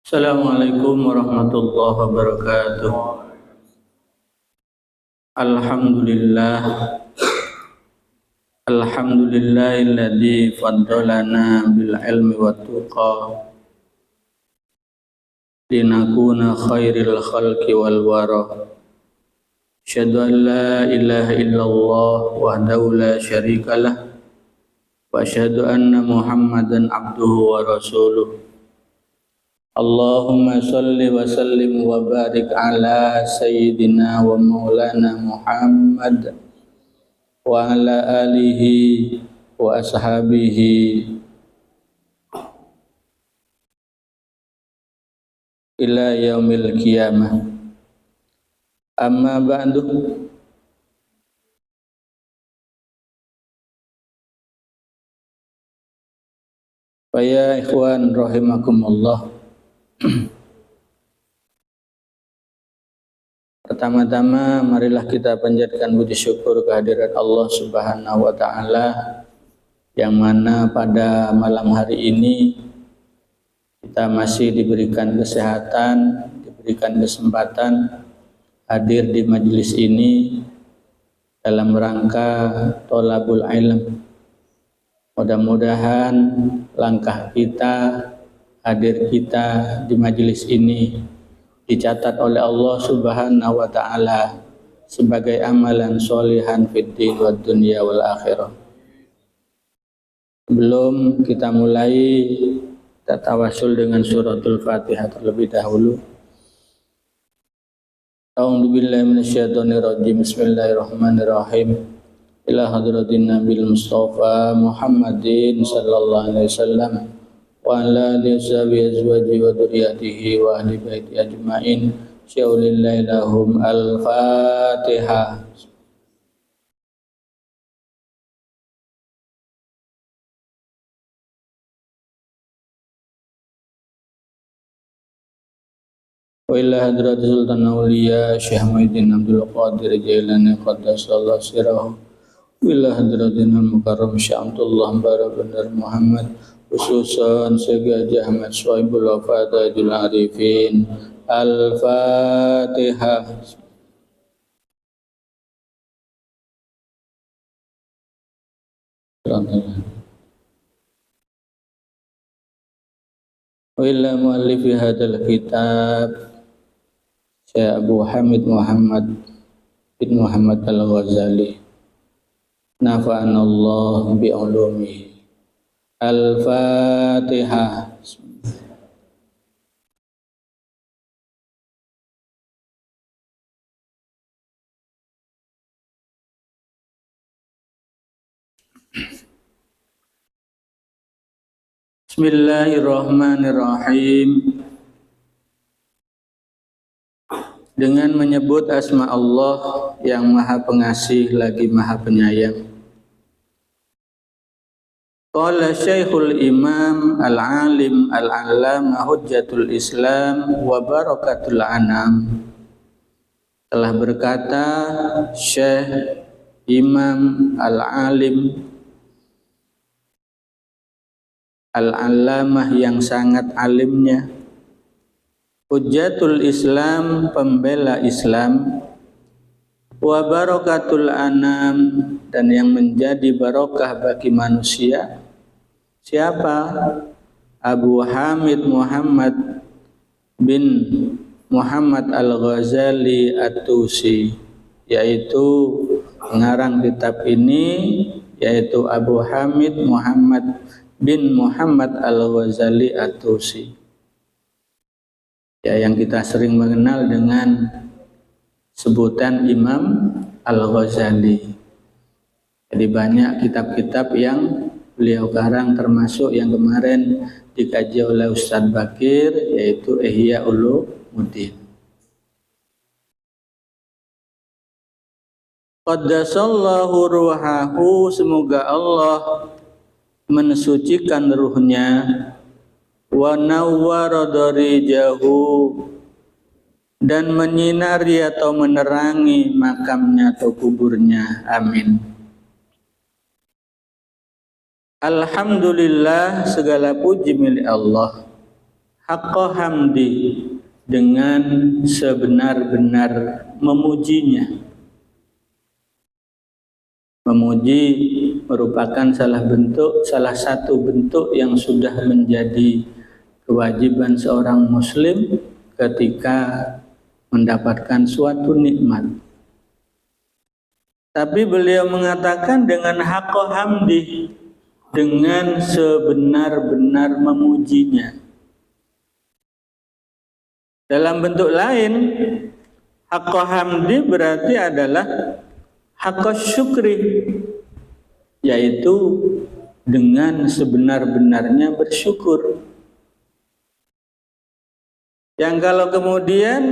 Assalamualaikum warahmatullahi wabarakatuh. Alhamdulillah. Alhamdulillahilladzi faddalana bil ilmi wat tuqa linakuna khairil khalqi wal wara. Asyhadu an la ilaha illallah wahdahu la syarikalah wa asyhadu anna Muhammadan abduhu wa rasuluh. Allahumma salli wa sallim wa barik ala sayyidina wa maulana Muhammad wa ala alihi wa ashabihi ila yaumil qiyamah. Amma ba'du. Ya ikhwan rahimakumullah. Pertama-tama marilah kita panjatkan puji syukur kehadirat Allah Subhanahu wa taala yang mana pada malam hari ini kita masih diberikan kesehatan, diberikan kesempatan hadir di majelis ini dalam rangka thalabul ilm. Mudah-mudahan langkah kita, hadir kita di majelis ini dicatat oleh Allah Subhanahu wa taala sebagai amalan sholihan fid din wad dunya wal akhirah. Sebelum kita mulai, kita tawasul dengan suratul Fatihah terlebih dahulu. A'udzu billahi minasyaitonir rajim. Bismillahirrahmanirrahim. Ila hadratin Nabil Mustafa Muhammadin sallallahu alaihi wasallam wa ala alihi azwaji wa dzurriyyatihi wa ahli baiti ajmain. Syaulillahi lahum al-Fatihah. Wa ila hadrati Sultan Auliya Syekh Muhyiddin Abdul Qadir Jailani qaddasallahu sirrahu. Wa ila hadratin al-mukarram Syekh Abdullah Benar Muhammad, khususan Syekh Haji Ahmad Shuaibul Wafatul Arifin. Al-Fatihah. Wa ila muallifi hadzal kitab Syekh Abu Hamid Muhammad bin Muhammad Al-Ghazali, nafa'anallah bi'ulumihi. Al-Fatihah. Bismillahirrahmanirrahim. Dengan menyebut asma Allah yang Maha Pengasih lagi Maha Penyayang. Qala Syekhul Imam Al-Alim Al-Allamah Hujjatul Islam wa Barakatul Anam. Telah berkata Syekh Imam Al-Alim Al-Allamah yang sangat alimnya, Hujjatul Islam, pembela Islam, wa barakatul anam, dan yang menjadi barokah bagi manusia. Siapa? Abu Hamid Muhammad bin Muhammad Al-Ghazali At-Tusi, yaitu pengarang kitab ini yaitu Abu Hamid Muhammad bin Muhammad Al-Ghazali At-Tusi. Ya, yang kita sering mengenal dengan sebutan Imam Al-Ghazali. Jadi banyak kitab-kitab yang beliau karang, termasuk yang kemarin dikaji oleh Ustadz Bakir, yaitu Ihya Ulumuddin. Qaddasallahu ruhahu, semoga Allah mensucikan ruhnya, wa nawwara darijahu, dan menyinari atau menerangi makamnya atau kuburnya. Amin. Alhamdulillah, segala puji milik Allah. Haqqa hamdi, dengan sebenar-benar memujinya. Memuji merupakan salah satu bentuk yang sudah menjadi kewajiban seorang muslim ketika mendapatkan suatu nikmat. Tapi beliau mengatakan dengan haqqa hamdi, dengan sebenar-benar memujinya. Dalam bentuk lain, haqqa hamdi berarti adalah haqqa syukri, yaitu dengan sebenar-benarnya bersyukur. Yang kalau kemudian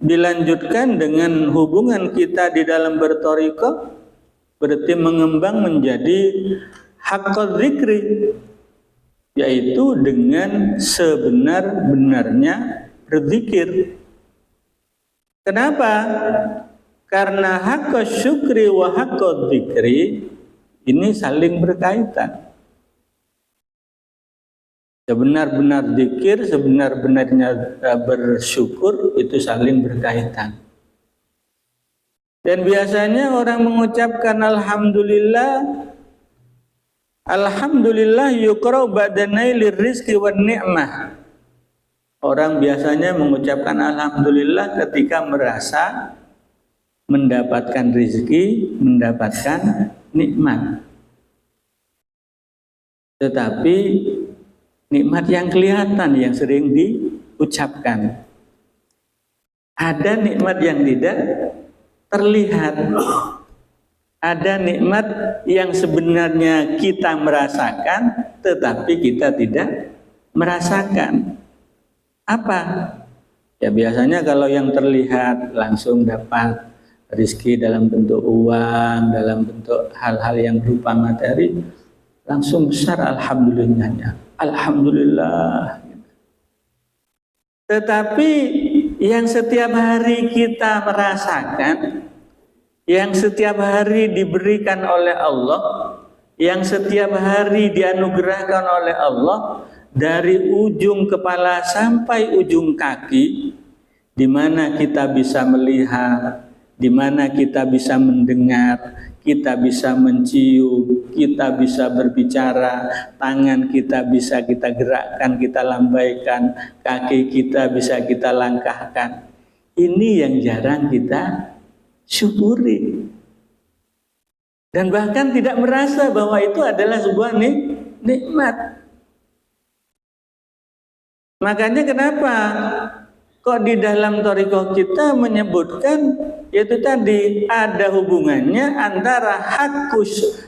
dilanjutkan dengan hubungan kita di dalam berthariqah, berarti mengembang menjadi haqqa dzikri, yaitu dengan sebenar-benarnya berzikir. Kenapa? Karena haqqa syukri wa haqqa dzikri ini saling berkaitan. Sebenar-benar zikir, sebenar-benarnya bersyukur itu saling berkaitan. Dan biasanya orang mengucapkan Alhamdulillah yuqra ba'da nailir rizqi wan ni'mah. Orang biasanya mengucapkan alhamdulillah ketika merasa mendapatkan rezeki, mendapatkan nikmat. Tetapi nikmat yang kelihatan yang sering diucapkan. Ada nikmat yang tidak terlihat. Ada nikmat yang sebenarnya kita merasakan, tetapi kita tidak merasakan. Apa? Ya biasanya kalau yang terlihat langsung dapat rezeki dalam bentuk uang, dalam bentuk hal-hal yang berupa materi, langsung besar alhamdulillahnya. Alhamdulillah. Tetapi yang setiap hari kita merasakan, yang setiap hari diberikan oleh Allah, yang setiap hari dianugerahkan oleh Allah, dari ujung kepala sampai ujung kaki, di mana kita bisa melihat, di mana kita bisa mendengar, kita bisa mencium, kita bisa berbicara, tangan kita bisa kita gerakkan, kita lambaikan, kaki kita bisa kita langkahkan. Ini yang jarang kita syukuri. Dan bahkan tidak merasa bahwa itu adalah sebuah nikmat. Makanya kenapa kok di dalam thariqah kita menyebutkan yaitu tadi ada hubungannya antara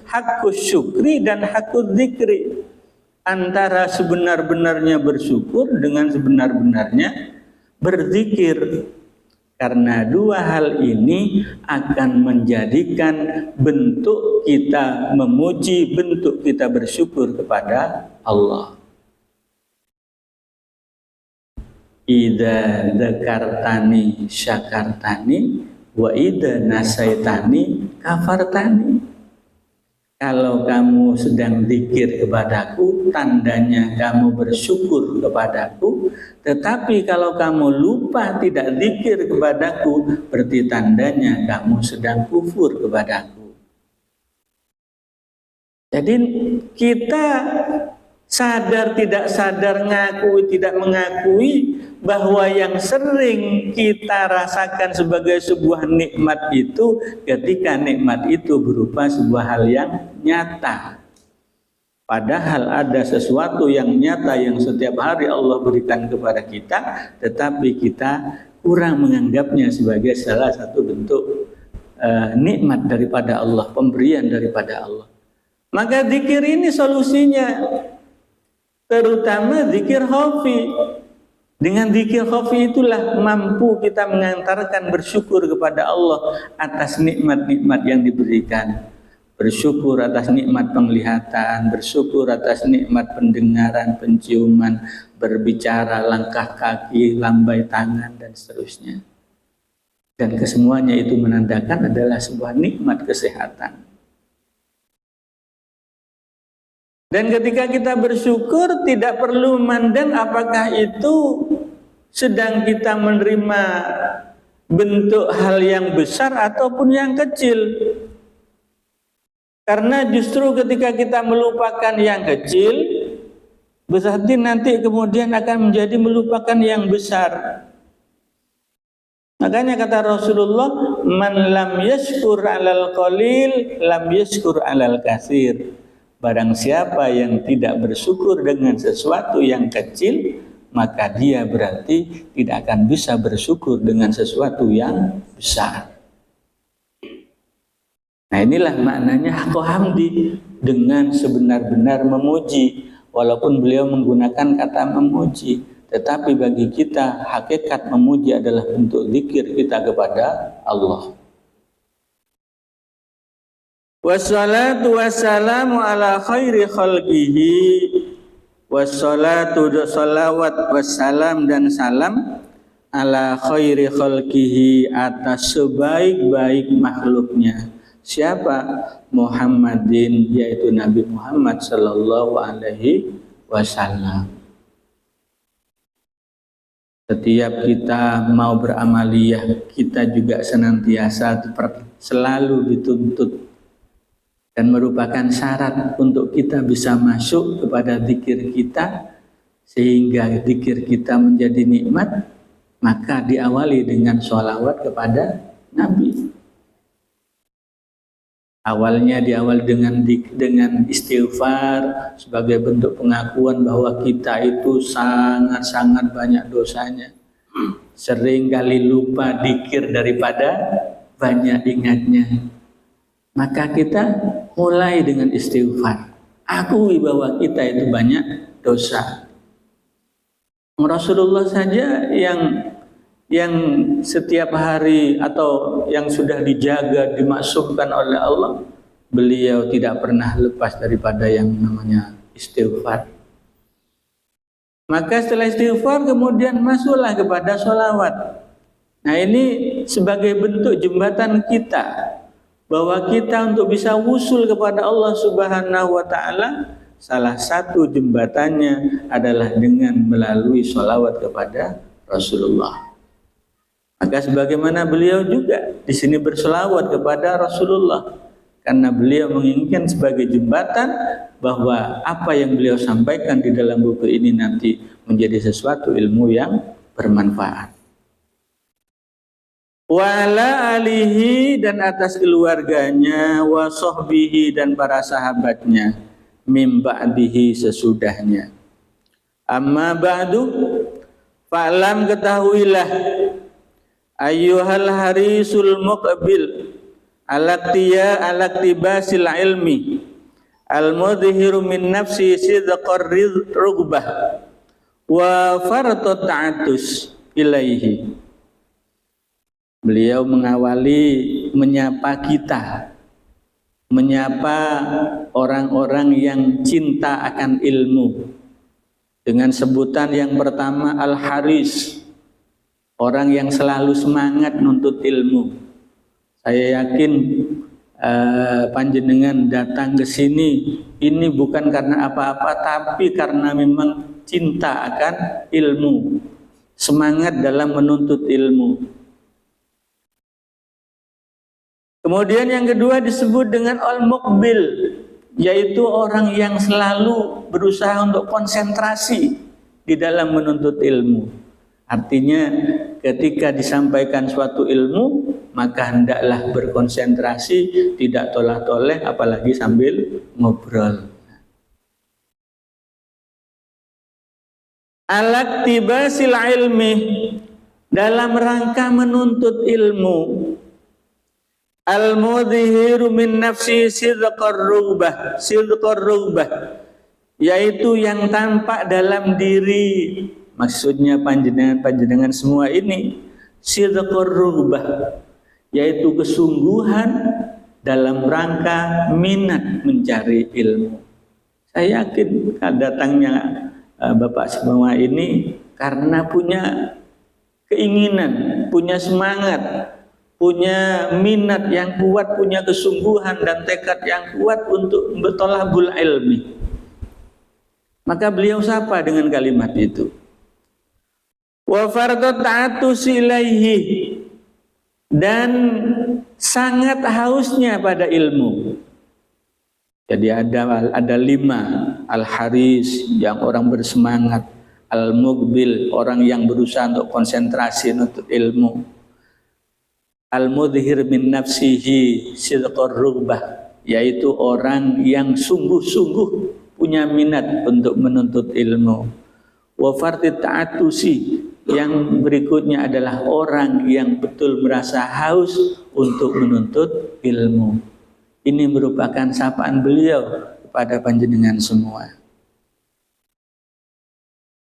hakkus syukri dan hakkus dzikri, antara sebenar-benarnya bersyukur dengan sebenar-benarnya berzikir, karena dua hal ini akan menjadikan bentuk kita memuji, bentuk kita bersyukur kepada Allah. Idza dzakartani syakartani wa idza nasaitani kafartani. Kalau kamu sedang zikir kepadaku, tandanya kamu bersyukur kepadaku. Tetapi kalau kamu lupa tidak zikir kepadaku, berarti tandanya kamu sedang kufur kepadaku. Jadi kita sadar tidak sadar, ngakui tidak mengakui, bahwa yang sering kita rasakan sebagai sebuah nikmat itu ketika nikmat itu berupa sebuah hal yang nyata. Padahal ada sesuatu yang nyata yang setiap hari Allah berikan kepada kita, tetapi kita kurang menganggapnya sebagai salah satu bentuk nikmat daripada Allah, pemberian daripada Allah. Maka zikir ini solusinya, terutama zikir khafi. Dengan zikir khafi itulah mampu kita mengantarkan bersyukur kepada Allah atas nikmat-nikmat yang diberikan. Bersyukur atas nikmat penglihatan, bersyukur atas nikmat pendengaran, penciuman, berbicara, langkah kaki, lambai tangan, dan seterusnya. Dan kesemuanya itu menandakan adalah sebuah nikmat kesehatan. Dan ketika kita bersyukur tidak perlu memandang apakah itu sedang kita menerima bentuk hal yang besar ataupun yang kecil. Karena justru ketika kita melupakan yang kecil, berarti nanti kemudian akan menjadi melupakan yang besar. Makanya kata Rasulullah, man lam yashkur alal qalil lam yashkur alal katsir. Barang siapa yang tidak bersyukur dengan sesuatu yang kecil, maka dia berarti tidak akan bisa bersyukur dengan sesuatu yang besar. Nah, inilah maknanya haqqo hamdi, dengan sebenar-benar memuji. Walaupun beliau menggunakan kata memuji, tetapi bagi kita hakikat memuji adalah bentuk zikir kita kepada Allah. Wassalatu wassalamu ala khairi khalqihi. Wassalatu salawat wassalam dan salam ala khairi khalqihi, atas sebaik-baik makhluknya. Siapa? Muhammadin, yaitu Nabi Muhammad sallallahu alaihi wasallam. Setiap kita mau beramaliyah, kita juga senantiasa selalu dituntut dan merupakan syarat untuk kita bisa masuk kepada zikir kita, sehingga zikir kita menjadi nikmat, maka diawali dengan sholawat kepada Nabi. Awalnya diawali dengan istighfar sebagai bentuk pengakuan bahwa kita itu sangat-sangat banyak dosanya. Sering kali lupa zikir daripada banyak ingatnya. Maka kita mulai dengan istighfar. Akui bahwa kita itu banyak dosa. Rasulullah saja yang setiap hari atau yang sudah dijaga, dimaksudkan oleh Allah, beliau tidak pernah lepas daripada yang namanya istighfar. Maka setelah istighfar kemudian masuklah kepada sholawat. Nah, ini sebagai bentuk jembatan kita, bahwa kita untuk bisa wusul kepada Allah Subhanahu wa ta'ala, salah satu jembatannya adalah dengan melalui sholawat kepada Rasulullah. Maka sebagaimana beliau juga di sini berselawat kepada Rasulullah, karena beliau menginginkan sebagai jembatan bahwa apa yang beliau sampaikan di dalam buku ini nanti menjadi sesuatu ilmu yang bermanfaat. Wa ala alihi, dan atas keluarganya, wa sahbihi, dan para sahabatnya, mim ba'dihi, sesudahnya. Amma ba'du, fa'lam, ketahuilah, ayyuhal harisul muqbil alaktibasil ilmi al-mudhiru min nafsi sidqar rugbah wa fartot ta'atus ilaihi. Beliau mengawali menyapa kita, menyapa orang-orang yang cinta akan ilmu, dengan sebutan yang pertama al-haris, orang yang selalu semangat nuntut ilmu. Saya yakin panjenengan datang ke sini ini bukan karena apa-apa, tapi karena memang cinta akan ilmu, semangat dalam menuntut ilmu. Kemudian yang kedua disebut dengan al-muqbil, yaitu orang yang selalu berusaha untuk konsentrasi di dalam menuntut ilmu. Artinya ketika disampaikan suatu ilmu, maka hendaklah berkonsentrasi, tidak toleh-toleh, apalagi sambil ngobrol. Alaktibasil ilmi, dalam rangka menuntut ilmu. Al-mudhiru min nafsi sidqar rugbah, yaitu yang tampak dalam diri. Maksudnya panjenengan semua ini sidqar rugbah, yaitu kesungguhan dalam rangka minat mencari ilmu. Saya yakin datangnya Bapak semua ini karena punya keinginan, punya semangat, punya minat yang kuat, punya kesungguhan dan tekad yang kuat untuk bertolabul ilmi, Maka beliau sapa dengan kalimat itu. Wa fardhu ta'atusi ilaihi, dan sangat hausnya pada ilmu. Jadi ada 5, al-haris yang orang bersemangat, al-muqbil orang yang berusaha untuk konsentrasi untuk ilmu, al-mudhir min nafsihi sidqar rughbah, yaitu orang yang sungguh-sungguh punya minat untuk menuntut ilmu. Wa fardhu ta'atusi, yang berikutnya adalah orang yang betul merasa haus untuk menuntut ilmu. Ini merupakan sapaan beliau kepada panjenengan semua.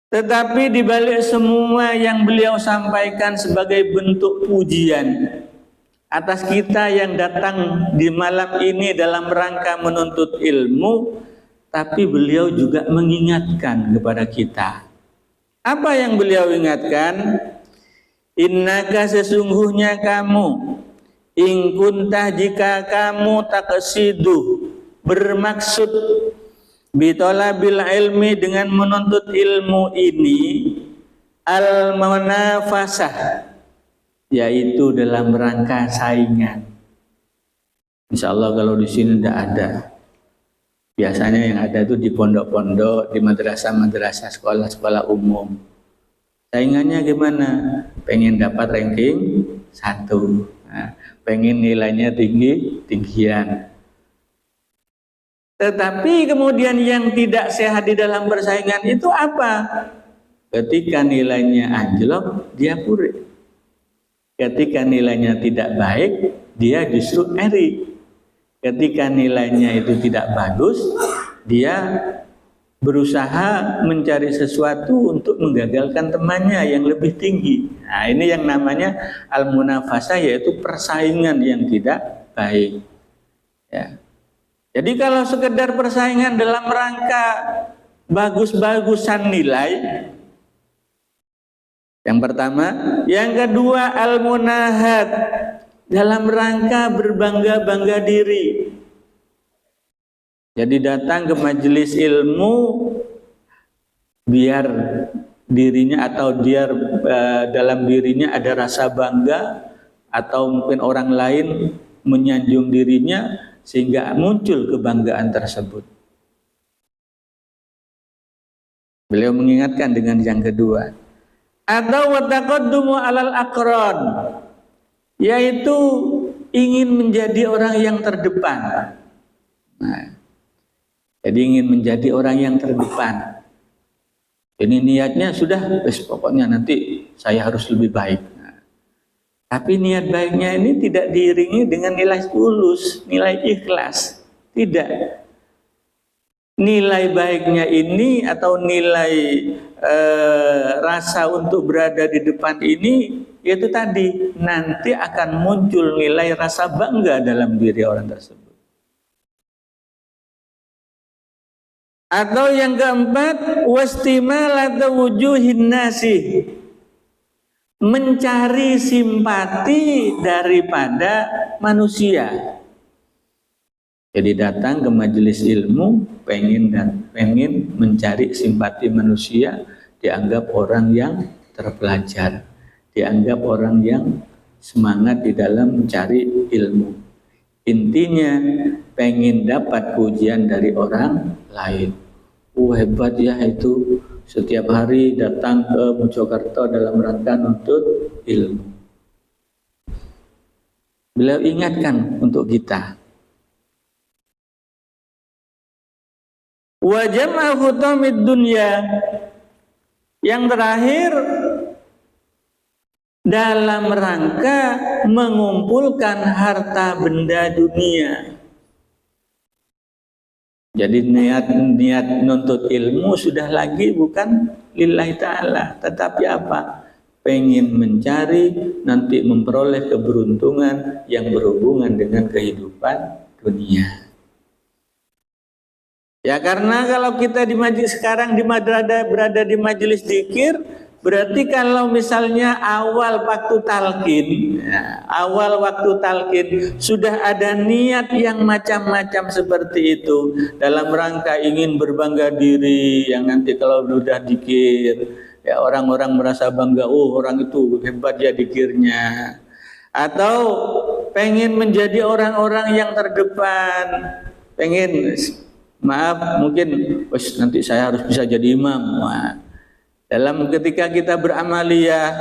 Tetapi di balik semua yang beliau sampaikan sebagai bentuk pujian atas kita yang datang di malam ini dalam rangka menuntut ilmu, tapi beliau juga mengingatkan kepada kita. Apa yang beliau ingatkan? Innaka, sesungguhnya kamu, in kuntah, jika kamu taqsidu, bermaksud, bitolabil ilmi, dengan menuntut ilmu ini, al munafasah, yaitu dalam rangka saingan. Insya Allah kalau di sini tidak ada. Biasanya yang ada itu di pondok-pondok, di madrasah-madrasah, sekolah-sekolah umum. Saingannya gimana? Pengen dapat ranking 1, nah, pengen nilainya tinggian. Tetapi kemudian yang tidak sehat di dalam persaingan itu apa? Ketika nilainya anjlok, dia puri. Ketika nilainya tidak baik, dia justru iri. Ketika nilainya itu tidak bagus, dia berusaha mencari sesuatu untuk menggagalkan temannya yang lebih tinggi. Nah, ini yang namanya al-munafasah, yaitu persaingan yang tidak baik. Ya. Jadi kalau sekedar persaingan dalam rangka bagus-bagusan nilai, yang pertama. Yang kedua, al-munahad, dalam rangka berbangga-bangga diri. Jadi datang ke majelis ilmu biar dirinya atau biar dalam dirinya ada rasa bangga, atau mungkin orang lain menyanjung dirinya sehingga muncul kebanggaan tersebut. Beliau mengingatkan dengan yang kedua. Atau wataqaddumu alal aqran, yaitu ingin menjadi orang yang terdepan. Nah, jadi ingin menjadi orang yang terdepan. Ini niatnya sudah, pokoknya nanti saya harus lebih baik. Nah, tapi niat baiknya ini tidak diiringi dengan nilai tulus, nilai ikhlas. Tidak. Nilai baiknya ini atau nilai rasa untuk berada di depan ini, yaitu tadi, nanti akan muncul nilai rasa bangga dalam diri orang tersebut. Atau yang keempat, wastimalatu wujuhin nasi, mencari simpati daripada manusia. Jadi datang ke majelis ilmu pengen mencari simpati manusia, dianggap orang yang terpelajar, dianggap orang yang semangat di dalam mencari ilmu. Intinya pengen dapat pujian dari orang lain. Hebat ya itu, setiap hari datang ke Mojokerto dalam rangka nuntut ilmu. Beliau ingatkan untuk kita. Wa jam'a hutamid dunya, yang terakhir dalam rangka mengumpulkan harta benda dunia. Jadi niat nuntut ilmu sudah lagi bukan lillahi ta'ala, tetapi apa? Pengen mencari, nanti memperoleh keberuntungan yang berhubungan dengan kehidupan dunia. Ya karena kalau kita di majelis sekarang berada di majelis zikir, Berarti kalau misalnya awal waktu talqin sudah ada niat yang macam-macam seperti itu dalam rangka ingin berbangga diri, yang nanti kalau sudah dikir ya orang-orang merasa bangga, oh orang itu hebat ya dikirnya, atau pengen menjadi orang-orang yang terdepan, pengen mungkin nanti saya harus bisa jadi imam. Dalam ketika kita beramaliyah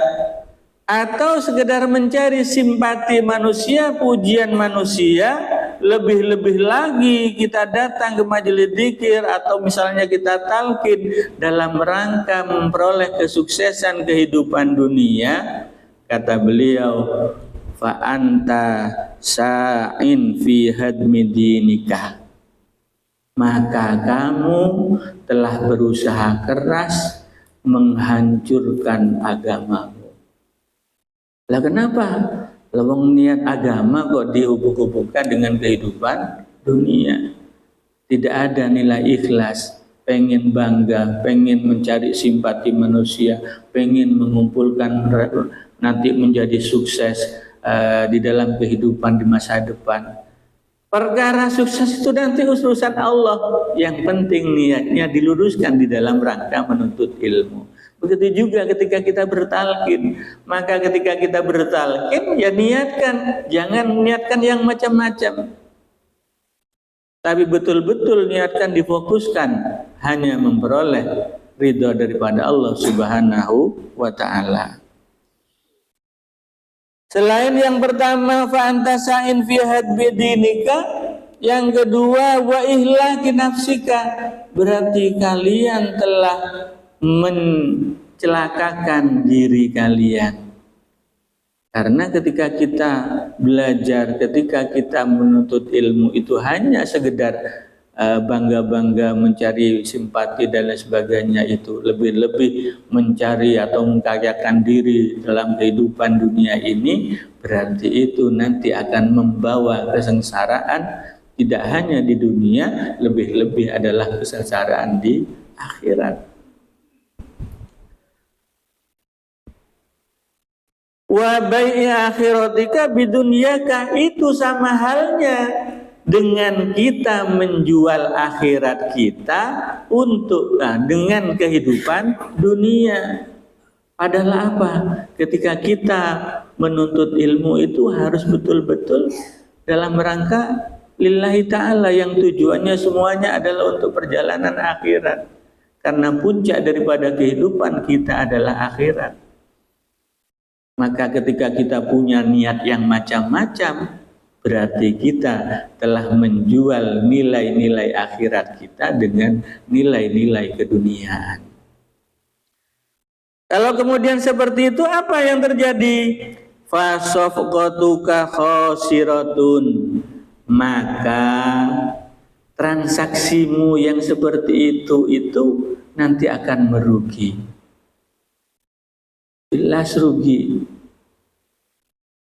atau sekedar mencari simpati manusia, pujian manusia, lebih-lebih lagi kita datang ke majelis dzikir atau misalnya kita talqin dalam rangka memperoleh kesuksesan kehidupan dunia, kata beliau, fa anta sa'in fi hadmi dinika, maka kamu telah berusaha keras menghancurkan agamamu. Lah kenapa? Lawang niat agama kok dihubung-hubungkan dengan kehidupan dunia. Tidak ada nilai ikhlas, pengen bangga, pengen mencari simpati manusia, pengen mengumpulkan nanti menjadi sukses di dalam kehidupan di masa depan. Perkara sukses itu nanti urusan Allah. Yang penting niatnya diluruskan di dalam rangka menuntut ilmu. Begitu juga ketika kita bertalqin. Maka ketika kita bertalqin ya niatkan, jangan niatkan yang macam-macam. Tapi betul-betul niatkan, difokuskan hanya memperoleh ridha daripada Allah Subhanahu wa ta'ala. Selain yang pertama fa anta sa'in fi hadbi dinika, yang kedua wa ihlaki nafsika, berarti kalian telah mencelakakan diri kalian. Karena ketika kita belajar, ketika kita menuntut ilmu itu hanya sekedar bangga-bangga mencari simpati dan lain sebagainya, itu lebih-lebih mencari atau mengkayakan diri dalam kehidupan dunia ini, berarti itu nanti akan membawa kesengsaraan tidak hanya di dunia, lebih-lebih adalah kesengsaraan di akhirat. Wa bai'i akhiratika bidunyaka, itu sama halnya dengan kita menjual akhirat kita untuk dengan kehidupan dunia. Padahal apa? Ketika kita menuntut ilmu itu harus betul-betul dalam rangka lillahi ta'ala, yang tujuannya semuanya adalah untuk perjalanan akhirat. Karena puncak daripada kehidupan kita adalah akhirat. Maka ketika kita punya niat yang macam-macam, berarti kita telah menjual nilai-nilai akhirat kita dengan nilai-nilai keduniaan. Kalau kemudian seperti itu, apa yang terjadi? Fasafqatuka khasiratun, maka transaksimu yang seperti itu nanti akan merugi. Jelas rugi.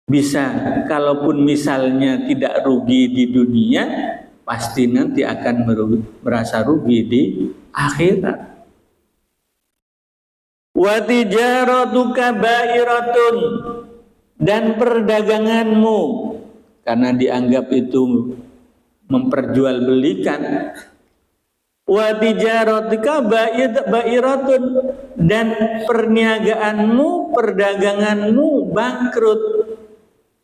Bisa, kalaupun misalnya tidak rugi di dunia, pasti nanti akan merasa rugi di akhirat. Wa tijaratuka ba'iratun, dan perdaganganmu, karena dianggap itu memperjualbelikan. Wa tijaratika ba'iratun, dan perniagaanmu, perdaganganmu bangkrut.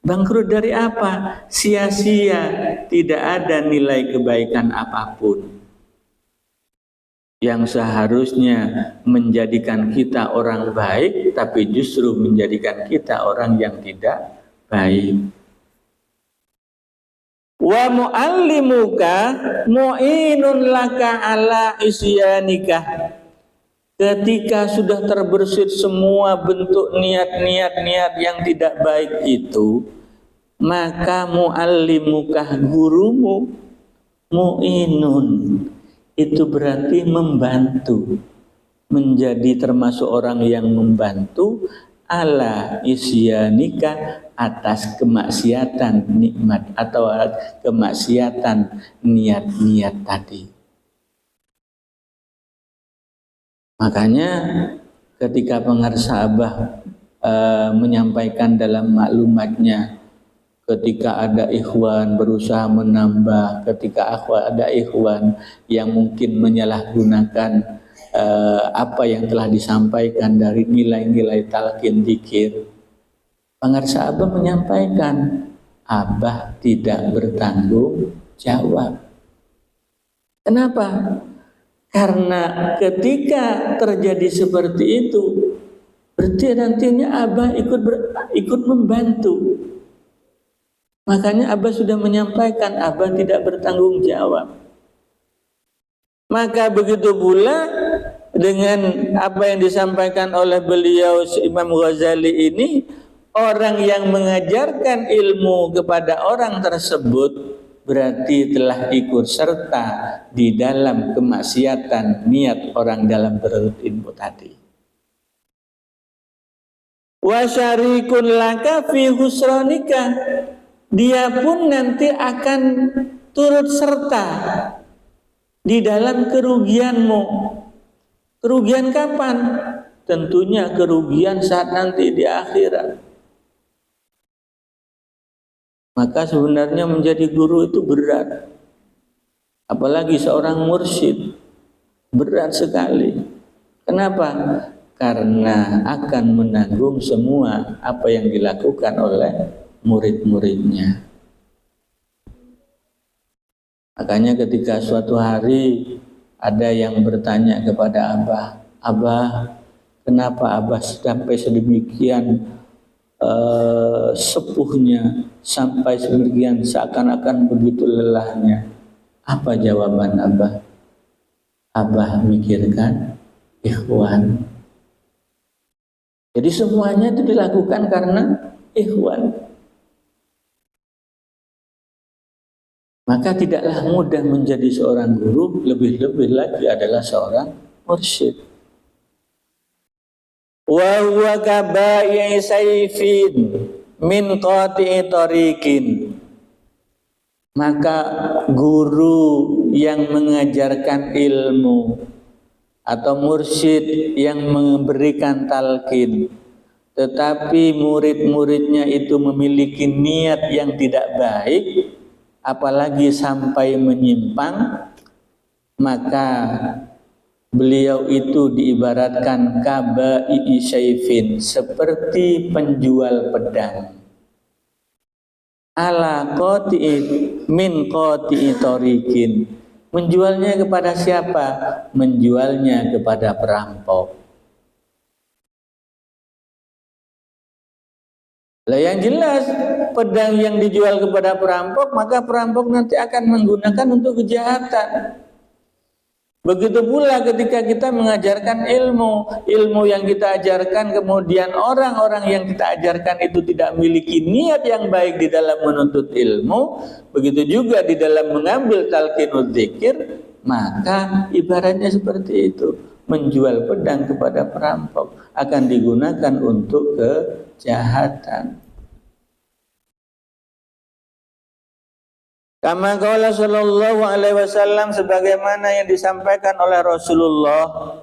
Bangkrut dari apa? Sia-sia, tidak ada nilai kebaikan apapun yang seharusnya menjadikan kita orang baik, tapi justru menjadikan kita orang yang tidak baik. Wa mu'allimuka mu'inun laka ala isyanika, ketika sudah terbersih semua bentuk niat-niat yang tidak baik itu, maka mu'allimuka, gurumu, mu'inun, itu berarti membantu, menjadi termasuk orang yang membantu ala isyanika, atas kemaksiatan nikmat atau kemaksiatan niat-niat tadi. Makanya ketika pengarsa Abah menyampaikan dalam maklumatnya, ketika ada ikhwan berusaha menambah, ketika ada ikhwan yang mungkin menyalahgunakan apa yang telah disampaikan dari nilai-nilai talqin dzikir, pengarsa Abah menyampaikan, Abah tidak bertanggung jawab. Kenapa? Karena ketika terjadi seperti itu, berarti nantinya Abah ikut membantu. Makanya Abah sudah menyampaikan, Abah tidak bertanggung jawab. Maka begitu pula dengan apa yang disampaikan oleh beliau Imam Ghazali ini, orang yang mengajarkan ilmu kepada orang tersebut berarti telah ikut serta di dalam kemaksiatan niat orang dalam berurut ilmu tadi. Wa syarikun laka fi husranika, dia pun nanti akan turut serta di dalam kerugianmu. Kerugian kapan? Tentunya kerugian saat nanti di akhirat. Maka sebenarnya menjadi guru itu berat. Apalagi seorang mursyid, berat sekali. Kenapa? Karena akan menanggung semua apa yang dilakukan oleh murid-muridnya. Makanya ketika suatu hari ada yang bertanya kepada Abah, Abah, kenapa Abah sampai sedemikian sepuhnya, sampai sedemikian seakan-akan begitu lelahnya? Apa jawaban Abah? Abah mikirkan ikhwan. Jadi semuanya itu dilakukan karena ikhwan. Maka tidaklah mudah menjadi seorang guru, lebih-lebih lagi adalah seorang mursyid. Wa huwa kaba'i sayfin min qati'i tariqin. Maka guru yang mengajarkan ilmu atau mursyid yang memberikan talqin, tetapi murid-muridnya itu memiliki niat yang tidak baik, apalagi sampai menyimpang, maka beliau itu diibaratkan kaba'i sayfin, seperti penjual pedang. Ala qati'i min qati'i tariqin. Menjualnya kepada siapa? Menjualnya kepada perampok. Lah yang jelas, pedang yang dijual kepada perampok, maka perampok nanti akan menggunakan untuk kejahatan. Begitu pula ketika kita mengajarkan ilmu yang kita ajarkan, kemudian orang-orang yang kita ajarkan itu tidak memiliki niat yang baik di dalam menuntut ilmu, begitu juga di dalam mengambil talqinul dzikir, maka ibaratnya seperti itu, menjual pedang kepada perampok akan digunakan untuk kejahatan. Kama qala sallallahu alaihi wasallam, sebagaimana yang disampaikan oleh Rasulullah,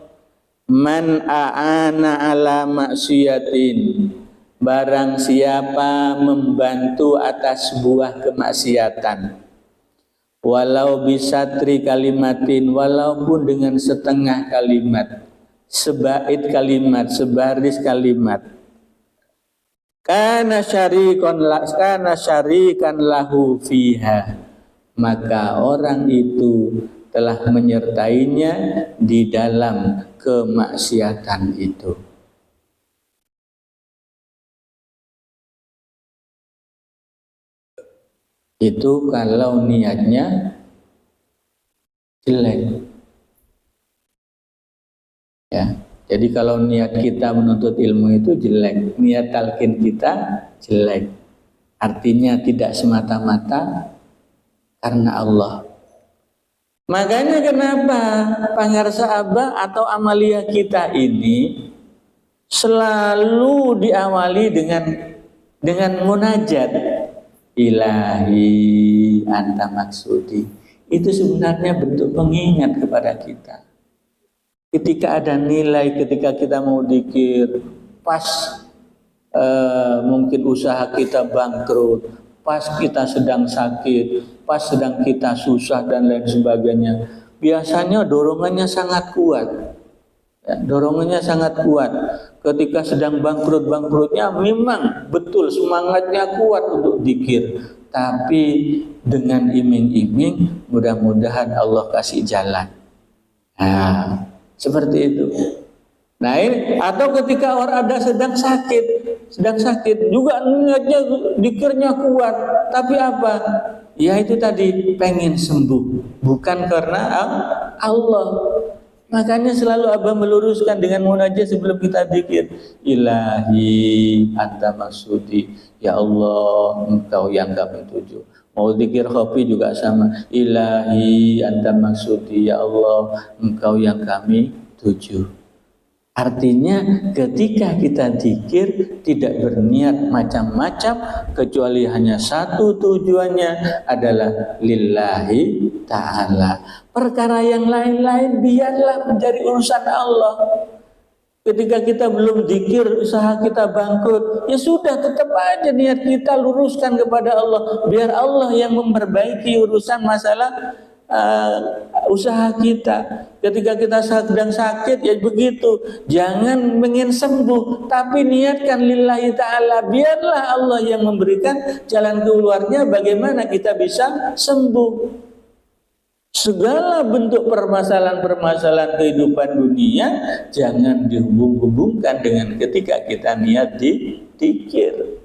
man a'ana ala maksiatin, barang siapa membantu atas sebuah kemaksiatan, walau bisatri kalimatin, walaupun dengan setengah kalimat, sebait kalimat, sebaris kalimat, kana syarikan lahu fiha, maka orang itu telah menyertainya di dalam kemaksiatan itu. Itu kalau niatnya jelek. Ya. Jadi kalau niat kita menuntut ilmu itu jelek, niat talqin kita jelek. Artinya tidak semata-mata karena Allah. Makanya kenapa pangarsa Abah atau amaliyah kita ini selalu diawali dengan munajat, Ilahi anta maksudi. Itu sebenarnya bentuk pengingat kepada kita. ketika ada nilai, ketika kita mau dzikir, pas mungkin usaha kita bangkrut, pas kita sedang sakit, pas sedang kita susah dan lain sebagainya, biasanya dorongannya sangat kuat. Ya, dorongannya sangat kuat. Ketika sedang bangkrut-bangkrutnya memang betul semangatnya kuat untuk dzikir, tapi dengan iming-iming mudah-mudahan Allah kasih jalan. Nah, seperti itu. Nah, ini, atau ketika orang ada sedang sakit juga niatnya dzikirnya kuat, tapi apa? Ya itu tadi, pengen sembuh, bukan karena Allah. Makanya selalu Abah meluruskan dengan munajat sebelum kita dzikir, Ilahi anta maksudi, ya Allah engkau yang kami tuju. Mau dzikir khofi juga sama, Ilahi anta maksudi, ya Allah engkau yang kami tuju. Artinya ketika kita dzikir tidak berniat macam-macam, kecuali hanya satu tujuannya adalah lillahi ta'ala. Perkara yang lain-lain biarlah menjadi urusan Allah. Ketika kita belum dzikir, usaha kita bangkrut, ya sudah, tetap aja niat kita luruskan kepada Allah. Biar Allah yang memperbaiki urusan masalah usaha kita. Ketika kita sedang sakit, ya begitu, jangan ingin sembuh, tapi niatkan lillahi ta'ala, biarlah Allah yang memberikan jalan keluarnya bagaimana kita bisa sembuh. Segala bentuk permasalahan-permasalahan kehidupan dunia jangan dihubung-hubungkan dengan ketika kita niat dzikir.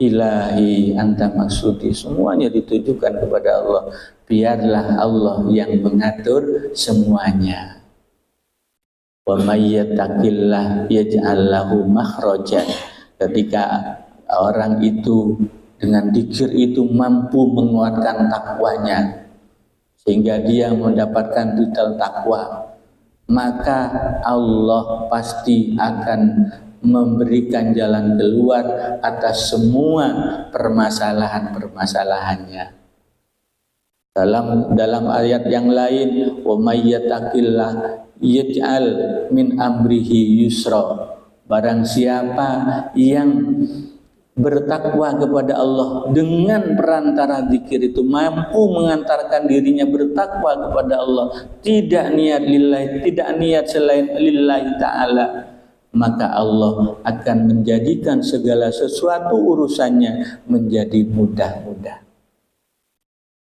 Ilahi anta maksudi, semuanya ditujukan kepada Allah. Biarlah Allah yang mengatur semuanya. Wa may yattaqillah yaj'al lahu makhrajan. Ketika orang itu dengan dzikir itu mampu menguatkan takwanya sehingga dia mendapatkan titel takwa, maka Allah pasti akan memberikan jalan keluar atas semua permasalahan-permasalahannya. Dalam ayat yang lain, wa may yattaqillah yaj'al min amrihi yusra. Barang siapa yang bertakwa kepada Allah dengan perantara zikir itu mampu mengantarkan dirinya bertakwa kepada Allah, tidak niat lillahi, tidak niat selain lillahi ta'ala, maka Allah akan menjadikan segala sesuatu urusannya menjadi mudah-mudah.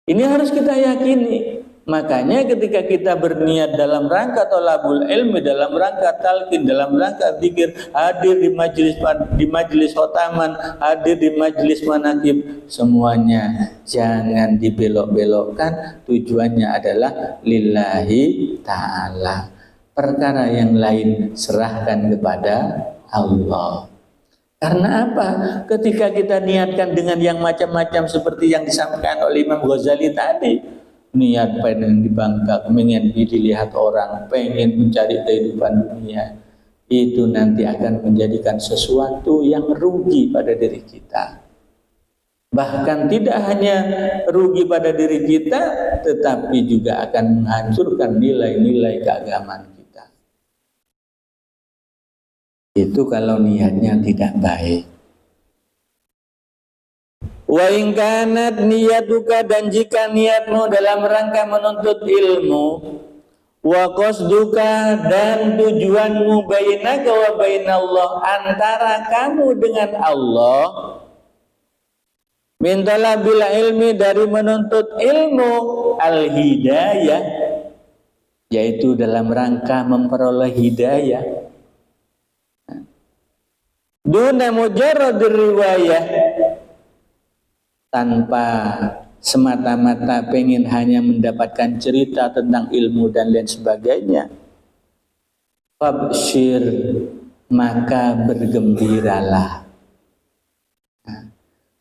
Ini harus kita yakini. Makanya ketika kita berniat dalam rangka thalabul ilmi, dalam rangka talqin, dalam rangka zikir, hadir di majelis khotaman, hadir di majelis manaqib, semuanya jangan dibelok-belokkan, tujuannya adalah lillahi ta'ala. Perkara yang lain serahkan kepada Allah. Karena apa? Ketika kita niatkan dengan yang macam-macam seperti yang disampaikan oleh Imam Ghazali tadi, niat pengen dibangga, pengen dilihat orang, pengen mencari kehidupan dunia, itu nanti akan menjadikan sesuatu yang rugi pada diri kita. Bahkan tidak hanya rugi pada diri kita, tetapi juga akan menghancurkan nilai-nilai keagamaan kita. Itu kalau niatnya tidak baik. Wa in kanat niyatuka, dan jika niatmu dalam rangka menuntut ilmu, wa qasduka, dan tujuanmu bainaka wa bainallah, antara kamu dengan Allah, min talabil ilmi, dari menuntut ilmu, al hidayah, yaitu dalam rangka memperoleh hidayah, duna mujarrad riwayah, tanpa semata-mata pengen hanya mendapatkan cerita tentang ilmu dan lain sebagainya, fabshir, maka bergembiralah. Nah,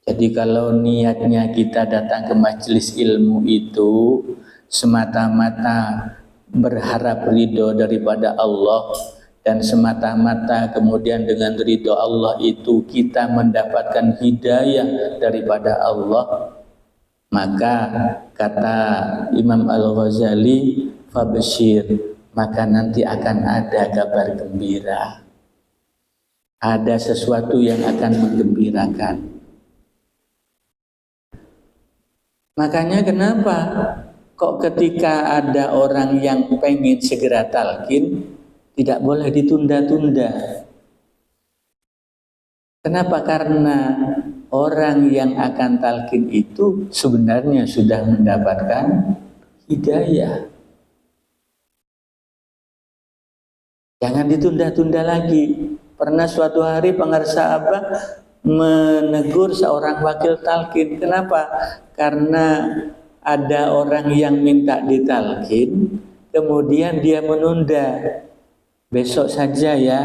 jadi kalau niatnya kita datang ke majelis ilmu itu semata-mata berharap ridho daripada Allah, dan semata-mata kemudian dengan ridho Allah itu kita mendapatkan hidayah daripada Allah, maka kata Imam Al-Ghazali, fabshir, maka nanti akan ada kabar gembira. Ada sesuatu yang akan menggembirakan. Makanya kenapa kok ketika ada orang yang pengen segera talqin tidak boleh ditunda-tunda? Kenapa? Karena orang yang akan talqin itu sebenarnya sudah mendapatkan hidayah. Jangan ditunda-tunda lagi. Pernah suatu hari pengarsa Abah menegur seorang wakil talqin. Kenapa? Karena ada orang yang minta ditalqin, kemudian dia menunda. Besok saja ya.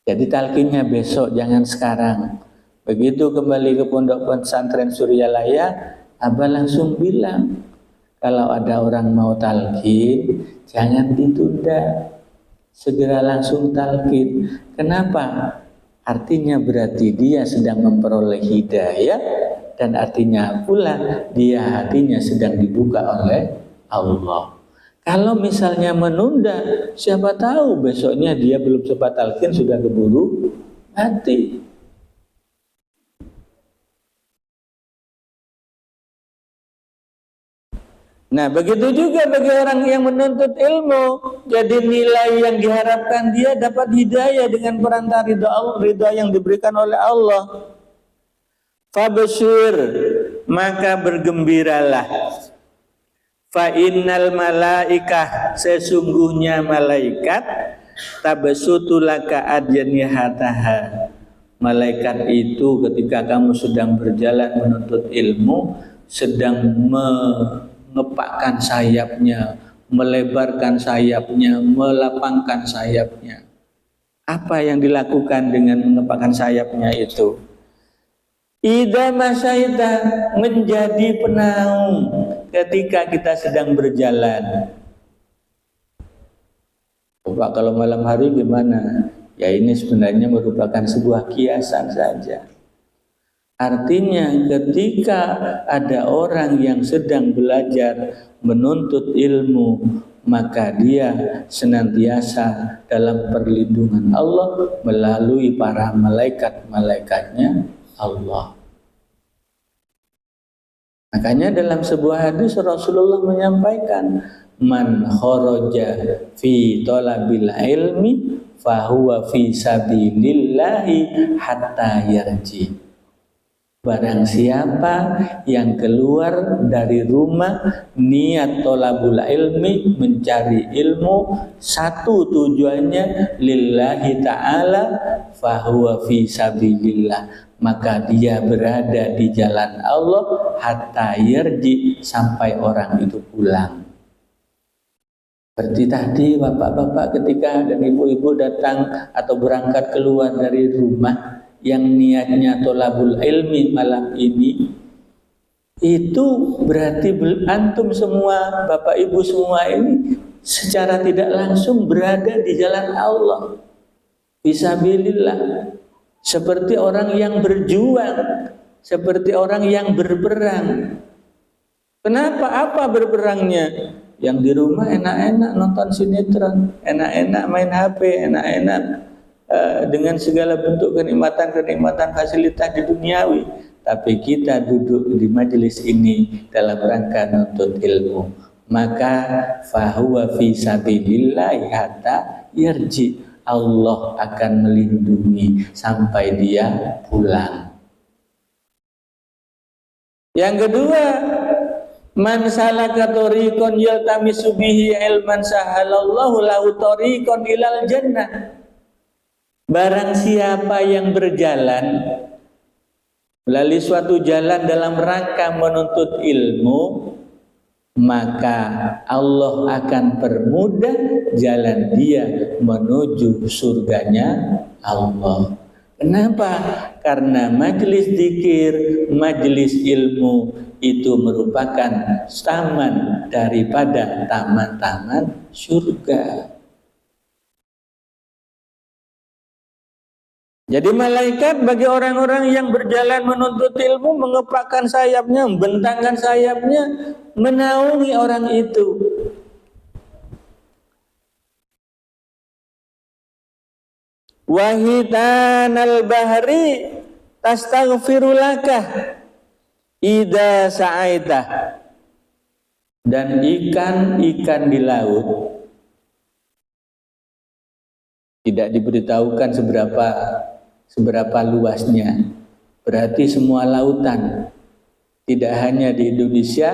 Jadi talqinnya besok, jangan sekarang. Begitu kembali ke pondok pesantren Suryalaya, Abah langsung bilang, kalau ada orang mau talqin, jangan ditunda. Segera langsung talqin. Kenapa? Artinya berarti dia sedang memperoleh hidayah, dan artinya pula dia hatinya sedang dibuka oleh Allah. Kalau misalnya menunda, siapa tahu besoknya dia belum sempat talqin sudah keburu mati. Nah, begitu juga bagi orang yang menuntut ilmu. Jadi nilai yang diharapkan dia dapat hidayah dengan perantara ridha yang diberikan oleh Allah. Fabsyir, maka bergembiralah. Fa innal malaikah, sesungguhnya malaikat tabsutu laka adjanihataha. Malaikat itu ketika kamu sedang berjalan menuntut ilmu sedang mengepakkan sayapnya, melebarkan sayapnya, melapangkan sayapnya. Apa yang dilakukan dengan mengepakkan sayapnya itu? Idza masyaita, menjadi penaung ketika kita sedang berjalan. Bapak, kalau malam hari gimana? Ya ini sebenarnya merupakan sebuah kiasan saja. Artinya ketika ada orang yang sedang belajar menuntut ilmu, maka dia senantiasa dalam perlindungan Allah melalui para malaikat-malaikatnya Allah. Makanya dalam sebuah hadis Rasulullah menyampaikan, man kharaja fi talabil ilmi fahuwa fi sabilillahi hatta yarji. Barang siapa yang keluar dari rumah niat tolabul ilmi, mencari ilmu, satu tujuannya lillahi ta'ala, fahuwa fi sabilillah, maka dia berada di jalan Allah hatta yarji, sampai orang itu pulang. Seperti tadi bapak-bapak ketika dan ibu-ibu datang atau berangkat keluar dari rumah yang niatnya tolabul ilmi malam ini, itu berarti antum semua, bapak ibu semua ini secara tidak langsung berada di jalan Allah fisabilillah, seperti orang yang berjuang, seperti orang yang berperang. Kenapa? Apa berperangnya? Yang di rumah enak-enak nonton sinetron, enak-enak main HP, enak-enak dengan segala bentuk kenikmatan-kenikmatan fasilitas di duniawi. Tapi kita duduk di majelis ini dalam rangka nuntut ilmu, maka fahuwa fi sabilillahi hatta yarji, Allah akan melindungi sampai dia pulang. Yang kedua, man salaka tariqan yaltamisu bihi ilman sahalallahu lahu tariqan ilal jannah. Barang siapa yang berjalan melalui suatu jalan dalam rangka menuntut ilmu, maka Allah akan permudah jalan dia menuju surganya Allah. Kenapa? Karena majelis dzikir, majelis ilmu itu merupakan taman daripada taman-taman surga. Jadi malaikat bagi orang-orang yang berjalan menuntut ilmu mengepakkan sayapnya, membentangkan sayapnya, menaungi orang itu. Wa hitanal bahri tastaghfiru laka idza sa'aita. Dan ikan-ikan di laut tidak diberitahukan seberapa luasnya. Berarti semua lautan, tidak hanya di Indonesia,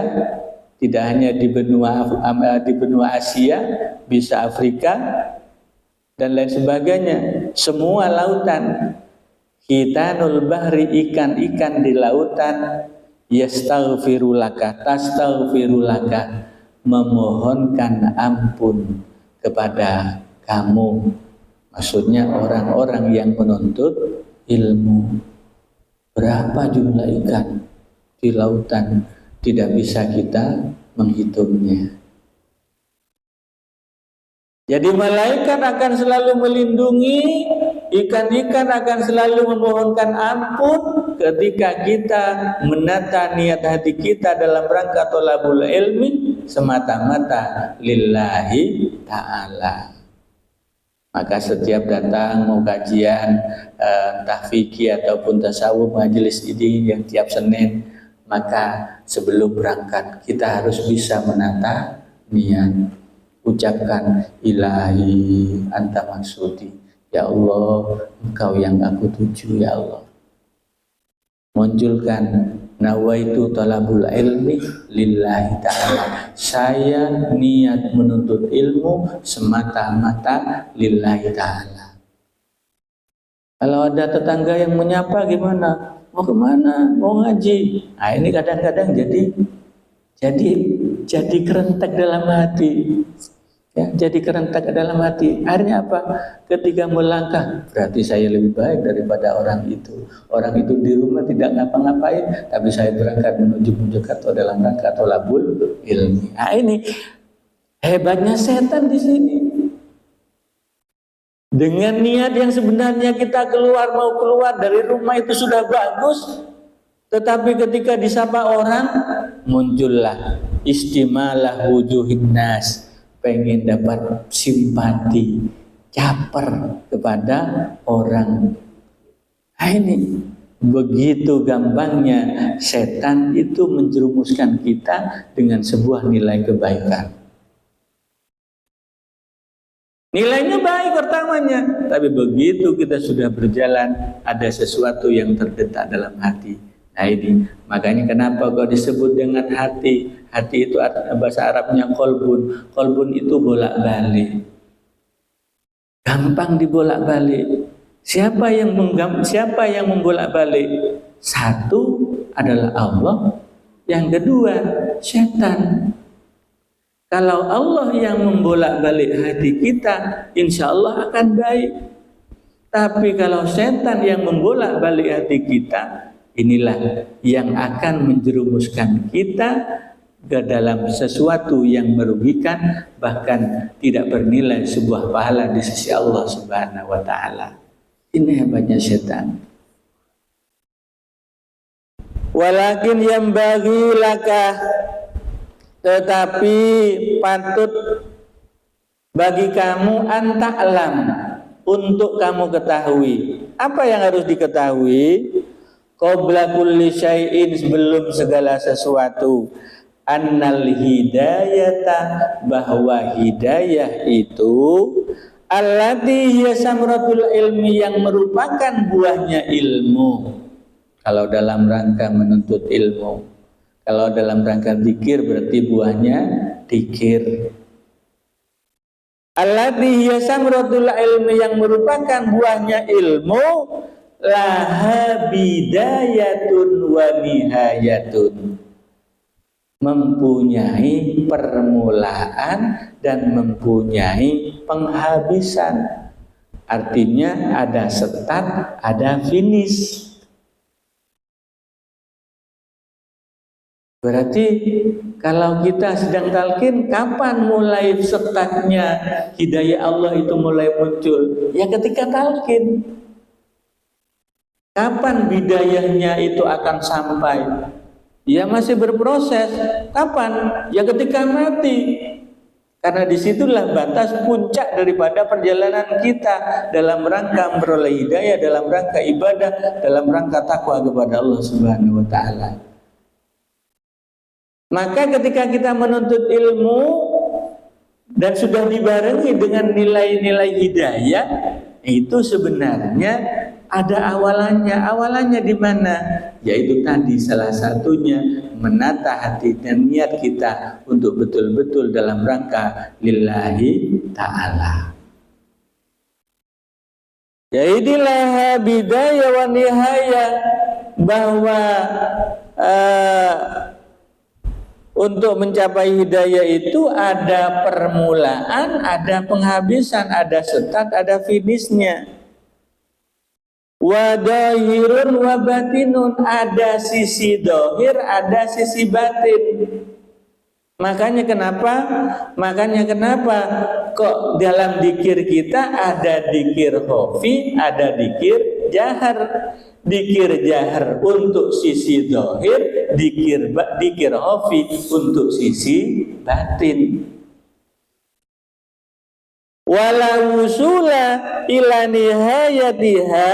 tidak hanya di benua Asia, bisa Afrika dan lain sebagainya. Semua lautan, hitanul bahri, ikan-ikan di lautan, yastaghfirulaka, tastaghfirulaka, memohonkan ampun kepada kamu. Maksudnya orang-orang yang menuntut ilmu. Berapa jumlah ikan di lautan tidak bisa kita menghitungnya. Jadi malaikat akan selalu melindungi, ikan-ikan akan selalu memohonkan ampun ketika kita menata niat hati kita dalam rangka thalabul ilmi semata-mata lillahi ta'ala. Maka setiap datang mau kajian entah fikih ataupun tasawuf majelis ini yang tiap Senin, maka sebelum berangkat kita harus bisa menata niat. Ucapkan ilahi anta maksudi, ya Allah engkau yang aku tuju, ya Allah. Munculkan nawaitu talabul ilmi lillahi ta'ala, saya niat menuntut ilmu semata-mata lillahi ta'ala. Kalau ada tetangga yang menyapa gimana? Mau kemana? Mau ngaji? Nah ini kadang-kadang jadi kerentak dalam hati. Ya, jadi kerentak dalam hati. Akhirnya apa? Ketika melangkah, berarti saya lebih baik daripada orang itu. Orang itu di rumah tidak ngapa-ngapain, tapi saya berangkat menuju Mojokerto dalam rangka thalabul ilmi. Nah ini hebatnya setan di sini. Dengan niat yang sebenarnya kita mau keluar dari rumah itu sudah bagus, tetapi ketika disapa orang, muncullah istimalah wujuhin nas, pengen dapat simpati, caper kepada orang. Nah ini begitu gampangnya setan itu menjerumuskan kita dengan sebuah nilai kebaikan. Nilainya baik pertamanya, tapi begitu kita sudah berjalan, ada sesuatu yang terdetak dalam hati. Nah ini, makanya kenapa kau disebut dengan hati? Hati itu bahasa Arabnya kolbun. Kolbun itu bolak-balik. Gampang dibolak-balik. Siapa yang membolak-balik? Satu adalah Allah, yang kedua setan. Kalau Allah yang membolak-balik hati kita, insya Allah akan baik. Tapi kalau setan yang membolak-balik hati kita, inilah yang akan menjerumuskan kita ke dalam sesuatu yang merugikan, bahkan tidak bernilai sebuah pahala di sisi Allah Subhanahu wa Ta'ala. Ini hebatnya setan. Walakin yang bagi laka, tetapi patut bagi kamu anta'lam, untuk kamu ketahui. Apa yang harus diketahui? Qabla kulli syai'in, sebelum segala sesuatu, annal hidayata, bahwa hidayah itu allati hiya samratul ilmi, yang merupakan buahnya ilmu. Kalau dalam rangka menuntut ilmu, kalau dalam rangka zikir berarti buahnya zikir. Allati hiya samratul ilmi, yang merupakan buahnya ilmu, laha bidayatun wa nihayatun, mempunyai permulaan dan mempunyai penghabisan. Artinya ada start, ada finish. Berarti kalau kita sedang talqin, kapan mulai startnya hidayah Allah itu mulai muncul? Ya ketika talqin. Kapan bidayahnya itu akan sampai? Ya masih berproses. Kapan? Ya ketika mati. Karena disitulah batas puncak daripada perjalanan kita dalam rangka memperoleh hidayah, dalam rangka ibadah, dalam rangka takwa kepada Allah Subhanahu wa Ta'ala. Maka ketika kita menuntut ilmu dan sudah dibarengi dengan nilai-nilai hidayah, itu sebenarnya ada awalannya. Awalannya di mana? Yaitu tadi salah satunya menata hati dan niat kita untuk betul-betul dalam rangka lillahi ta'ala. Jadilah bidayah wa nihayah, bahwa untuk mencapai hidayah itu ada permulaan, ada penghabisan, ada start, ada finishnya. Wa dhahirun wa batinun, ada sisi dohir, ada sisi batin. Makanya kenapa kok dalam dikir kita ada dikir khafi, ada dikir jahar. Dikir jahar untuk sisi dohir, dikir khafi untuk sisi batin. Wala wusula ila nihayatiha,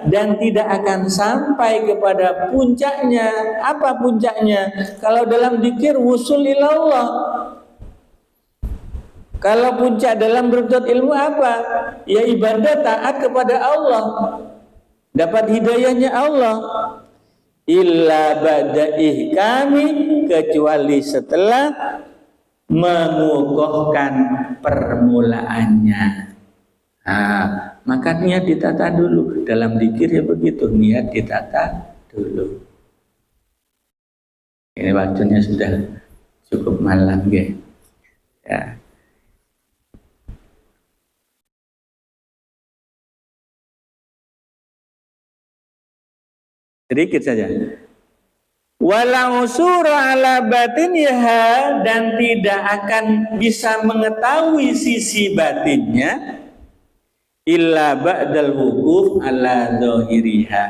dan tidak akan sampai kepada puncaknya. Apa puncaknya? Kalau dalam dzikir wusul ilallah. Kalau puncak dalam berbuat ilmu apa? Ya ibadah taat kepada Allah. Dapat hidayahnya Allah. Illa ba'da ihkami, kecuali setelah mengukuhkan permulaannya. Maka niat ditata dulu. Dalam dzikir ya begitu, niat ditata dulu. Ini waktunya sudah cukup malam, ya. Sedikit saja. Wala usura ala batiniha, dan tidak akan bisa mengetahui sisi batinnya illa ba'dal wukuf ala zahiriha,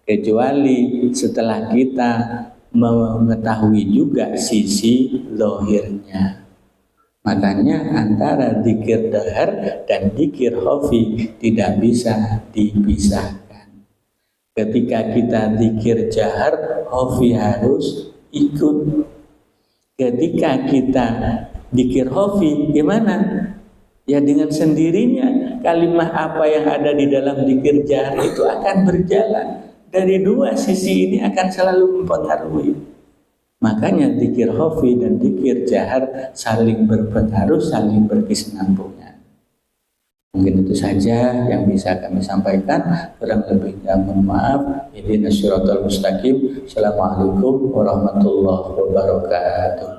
kecuali setelah kita mengetahui juga sisi zahirnya. Makanya antara dzikir dahar dan dzikir khafi tidak bisa dipisahkan. Ketika kita dzikir jahar, khafi harus ikut. Ketika kita dzikir khafi, gimana? Ya dengan sendirinya kalimat apa yang ada di dalam dzikir jahar itu akan berjalan. Dari dua sisi ini akan selalu mempengaruhi. Makanya dzikir khafi dan dzikir jahar saling berpengaruh, saling berkesinambungan. Mungkin itu saja yang bisa kami sampaikan. Kurang lebihnya mohon maaf. Ihdinas siratal mustaqim. Assalamualaikum warahmatullahi wabarakatuh.